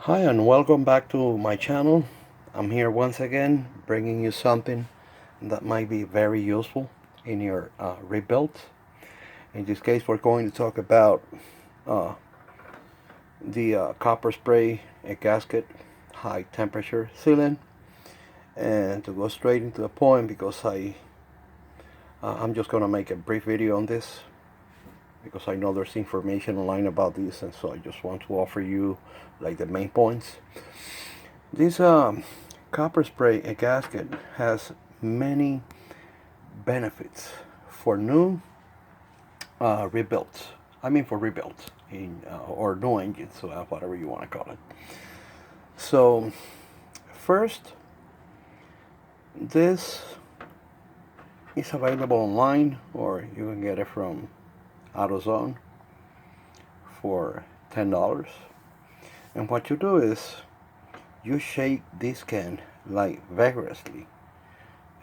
Hi and welcome back to my channel. I'm here once again bringing you something that might be very useful in your rebuild. In this case we're going to talk about uh, the copper spray a gasket high temperature sealant, and to go straight into the point because I'm just gonna make a brief video on this because I know there's information online about this, and so I just want to offer you like the main points. This copper spray a gasket has many benefits for new rebuilds. I mean for rebuilds in or new engines, so whatever you want to call it. So first, this is available online, or you can get it from AutoZone for $10. And what you do is you shake this can like vigorously.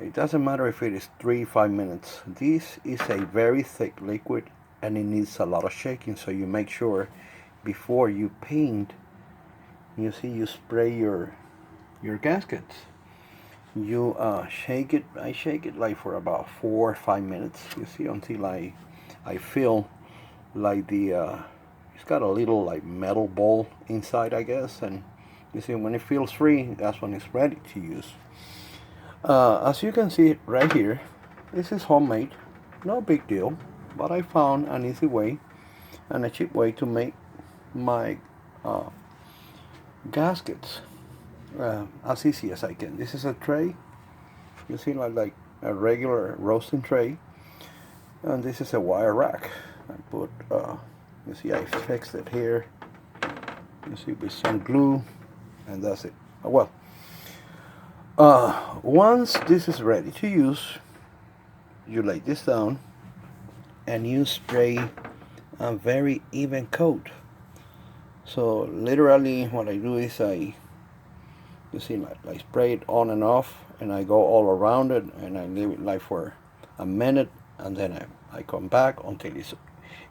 It doesn't matter if it is 3-5 minutes. This is a very thick liquid and it needs a lot of shaking, so you make sure before you paint, you see, you spray your gaskets. You shake it. I shake it like for about 4 or 5 minutes, you see, until I feel like it's got a little like metal ball inside, I guess, and you see when it feels free, that's when it's ready to use. As you can see right here, this is homemade, no big deal, but I found an easy way and a cheap way to make my gaskets as easy as I can. This is a tray, you see, like a regular roasting tray, and this is a wire rack. I put you see, I fixed it here, you see, with some glue, and that's it. Well, once this is ready to use, you lay this down and you spray a very even coat. So literally what I do is you see, I spray it on and off, and I go all around it, and I leave it like for a minute, and then I come back until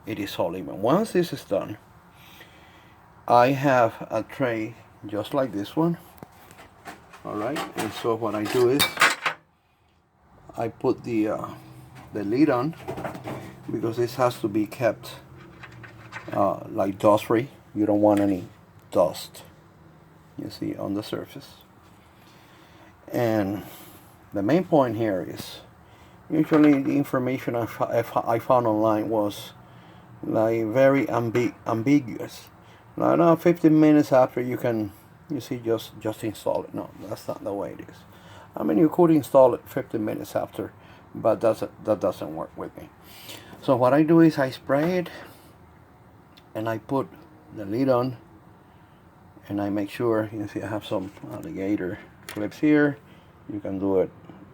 it is all even. Once this is done, I have a tray just like this one. Alright, and so what I do is I put the lid on, because this has to be kept like dust free. You don't want any dust, you see, on the surface. And the main point here is, usually the information I found online was like very ambiguous. Now 15 minutes after you can, you see, just install it. No, that's not the way it is. I mean, you could install it 15 minutes after, but that doesn't work with me. So what I do is I spray it, and I put the lid on, and I make sure, you see, I have some alligator clips here. You can do it,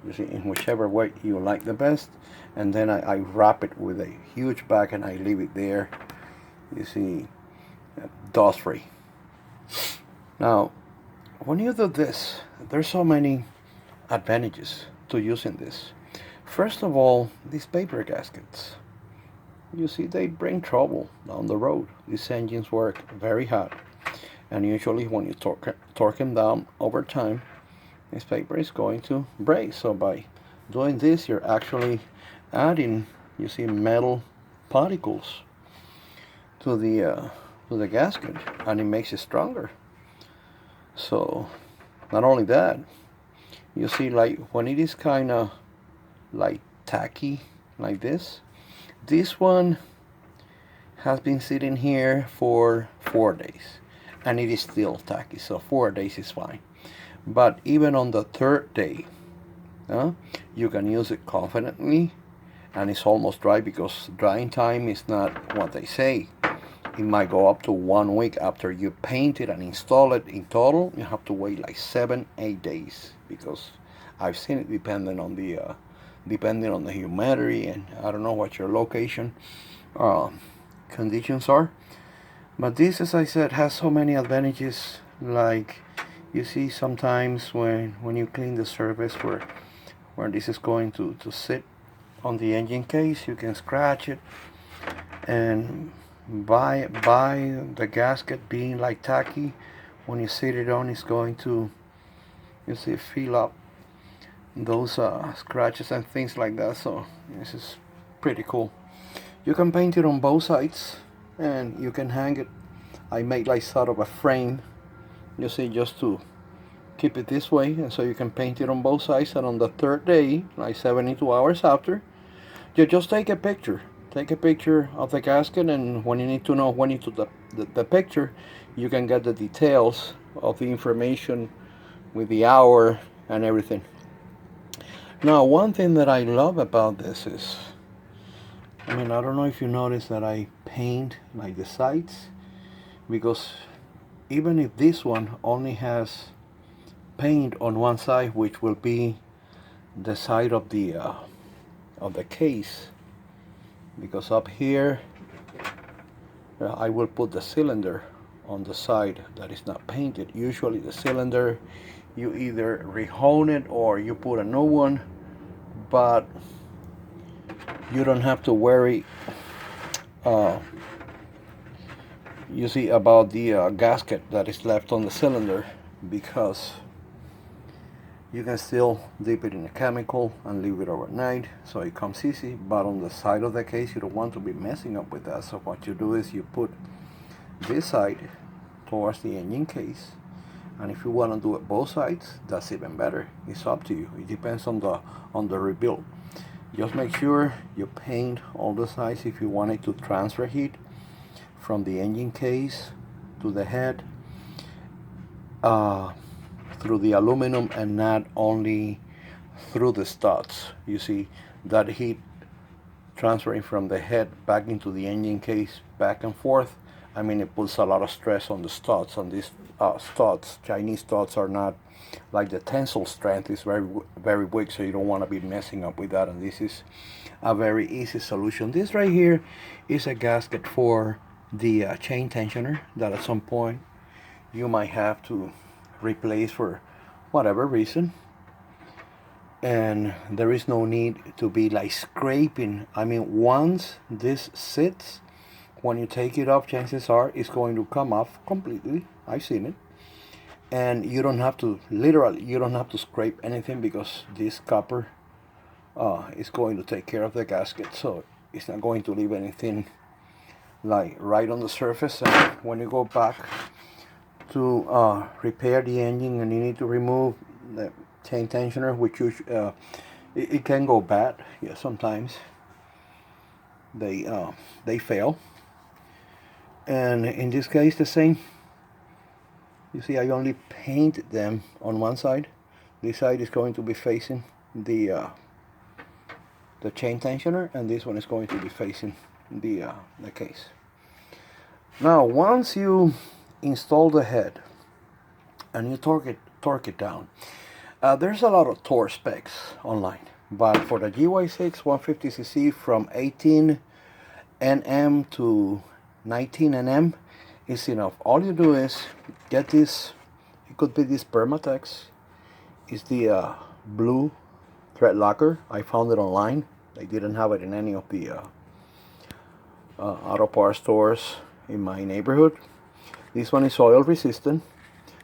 you see, in whichever way you like the best. And then I wrap it with a huge bag, and I leave it there, you see, dust free. Now, when you do this, there's so many advantages to using this. First of all, these paper gaskets, you see, they bring trouble down the road. These engines work very hot, and usually when you torque them down over time, this paper is going to break. So by doing this, you're actually adding, you see, metal particles to the gasket, and it makes it stronger. So not only that, you see, like when it is kind of like tacky like this one has been sitting here for 4 days, and it is still tacky, so 4 days is fine. But even on the third day, you can use it confidently, and it's almost dry, because drying time is not what they say. It might go up to 1 week after you paint it and install it. In total, you have to wait like 7-8 days, because I've seen it depending on the humidity, and I don't know what your location conditions are. But this, as I said, has so many advantages. Like, you see, sometimes when you clean the surface where this is going to sit on the engine case, you can scratch it, and by the gasket being like tacky, when you sit it on, it's going to, you see, fill up those scratches and things like that. So this is pretty cool. You can paint it on both sides, and you can hang it. I made like sort of a frame, you see, just to keep it this way, and so you can paint it on both sides. And on the third day, like 72 hours after, you just take a picture. Take a picture of the gasket, and when you need to know when you took the picture, you can get the details of the information with the hour and everything. Now, one thing that I love about this is, I mean, I don't know if you notice that I paint like the sides, because even if this one only has paint on one side, which will be the side of the case, because up here I will put the cylinder on the side that is not painted. Usually the cylinder, you either rehone it or you put a new one, but you don't have to worry you see, about the gasket that is left on the cylinder, because you can still dip it in a chemical and leave it overnight, so it comes easy. But on the side of the case, you don't want to be messing up with that. So what you do is you put this side towards the engine case, and if you want to do it both sides, that's even better. It's up to you. It depends on the rebuild. Just make sure you paint all the sides if you want it to transfer heat from the engine case to the head through the aluminum, and not only through the studs. You see that heat transferring from the head back into the engine case, back and forth. I mean, it puts a lot of stress on the studs. On these studs, Chinese studs, are not like the tensile strength is very weak, so you don't want to be messing up with that. And this is a very easy solution. This right here is a gasket for the chain tensioner that at some point you might have to replace for whatever reason, and there is no need to be like scraping. I mean, once this sits, when you take it off, chances are it's going to come off completely. I've seen it. And you don't have to, literally, you don't have to scrape anything, because this copper is going to take care of the gasket, so it's not going to leave anything like right on the surface. And when you go back to repair the engine and you need to remove the chain tensioner, which it can go bad. Yeah, sometimes they fail, and in this case the same. You see, I only painted them on one side. This side is going to be facing the chain tensioner, and this one is going to be facing the case. Now, once you install the head and you torque it down, there's a lot of torque specs online, but for the GY6 150cc from 18 Nm to 19 Nm is enough. All you do is get this. It could be this Permatex. It's the blue thread locker. I found it online. They didn't have it in any of the auto parts stores in my neighborhood. This one is oil resistant.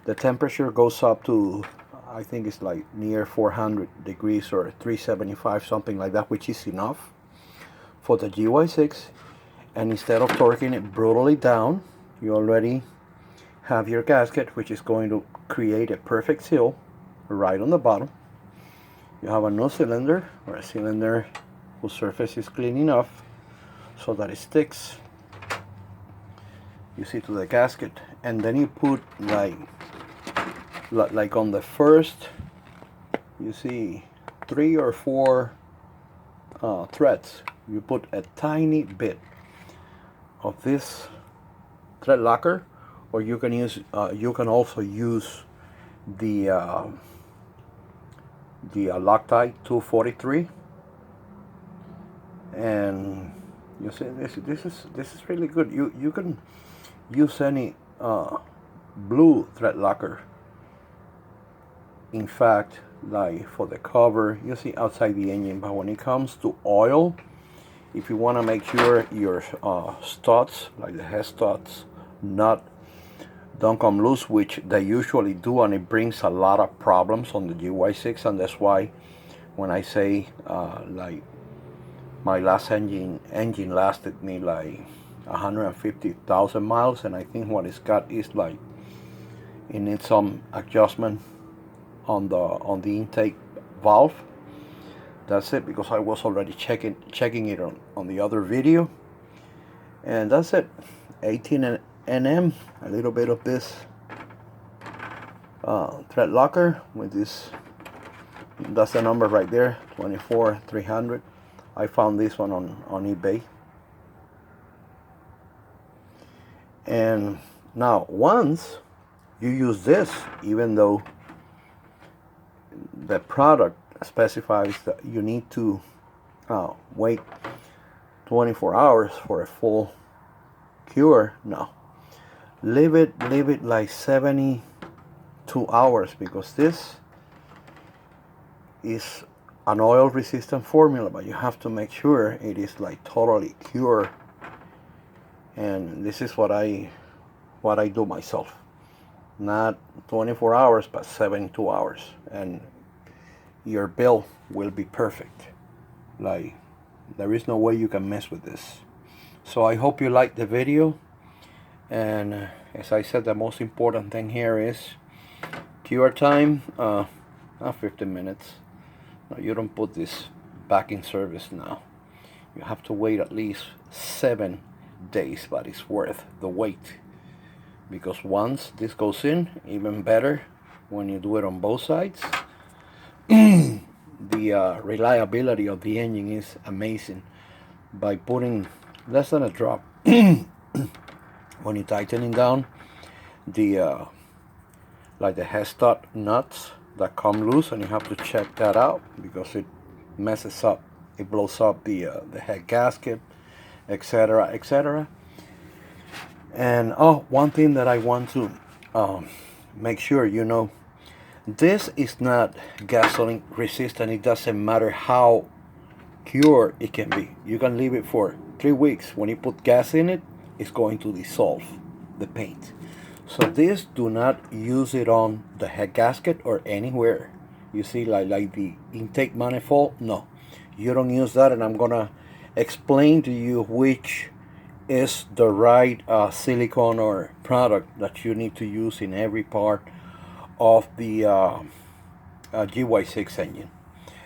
The temperature goes up to, I think it's like near 400 degrees or 375, something like that, which is enough for the GY6. And instead of torquing it brutally down, you already have your gasket, which is going to create a perfect seal right on the bottom. You have a new cylinder, or a cylinder whose surface is clean enough so that it sticks, you see, to the gasket. And then you put like on the first, you see, 3 or 4 threads, you put a tiny bit of this thread locker, or you can use you can also use the Loctite 243, and you see, this is really good. You can use any blue thread locker. In fact, like for the cover, you see, outside the engine. But when it comes to oil, if you want to make sure your studs, like the head studs, not don't come loose, which they usually do, and it brings a lot of problems on the GY6. And that's why when I say like my last engine lasted me like 150,000 miles, and I think what it's got is like it needs some adjustment on the intake valve. That's it, because I was already checking it on the other video. And that's it. 18 nm, a little bit of this thread locker with this. That's the number right there, 24300. I found this one on eBay. And now once you use this, even though the product specifies that you need to wait 24 hours for a full cure, no, leave it like 72 hours, because this is an oil resistant formula, but you have to make sure it is like totally cured. And this is what I do myself, not 24 hours but 72 hours, and your bill will be perfect. Like, there is no way you can mess with this. So I hope you liked the video, and as I said, the most important thing here is cure time, 15 minutes. No, you don't put this back in service now. You have to wait at least 7 days, but it's worth the wait, because once this goes in, even better when you do it on both sides, the reliability of the engine is amazing. By putting less than a drop when you're tightening down the like the head stud nuts that come loose, and you have to check that out because it messes up, it blows up the head gasket, etc., etc. And one thing that I want to make sure you know, this is not gasoline resistant. It doesn't matter how cured it can be. You can leave it for 3 weeks. When you put gas in it, it's going to dissolve the paint. So this, do not use it on the head gasket or anywhere. You see, like the intake manifold, no, you don't use that. And I'm gonna explain to you which is the right silicone or product that you need to use in every part of the GY6 engine.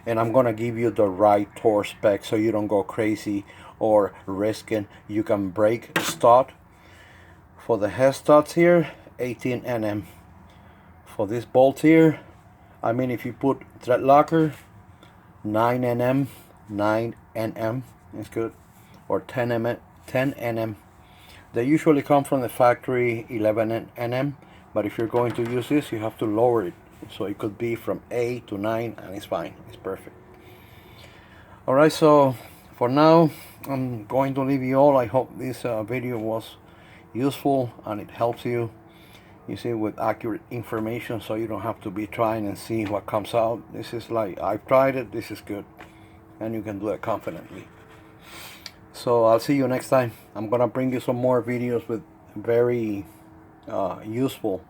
And I'm gonna give you the right torque spec so you don't go crazy or risking you can break stud. For the head studs here, 18 nm. For this bolt here, I mean, if you put thread locker, 9 nm, 9 nm is good, or 10 nm. They usually come from the factory 11 nm, but if you're going to use this, you have to lower it. So it could be from 8 to 9, and it's fine, it's perfect. Alright, so for now, I'm going to leave you all. I hope this video was useful and it helps you, you see, with accurate information, so you don't have to be trying and see what comes out. This is like, I've tried it, this is good, and you can do it confidently. So I'll see you next time. I'm gonna bring you some more videos with very useful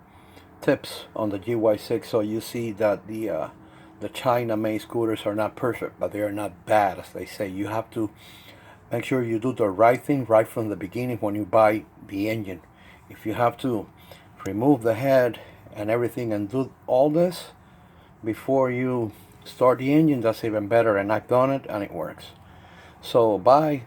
tips on the GY6, so you see that the China-made scooters are not perfect, but they are not bad, as they say. You have to make sure you do the right thing right from the beginning when you buy the engine. If you have to remove the head and everything and do all this before you start the engine, that's even better, and I've done it and it works. So bye.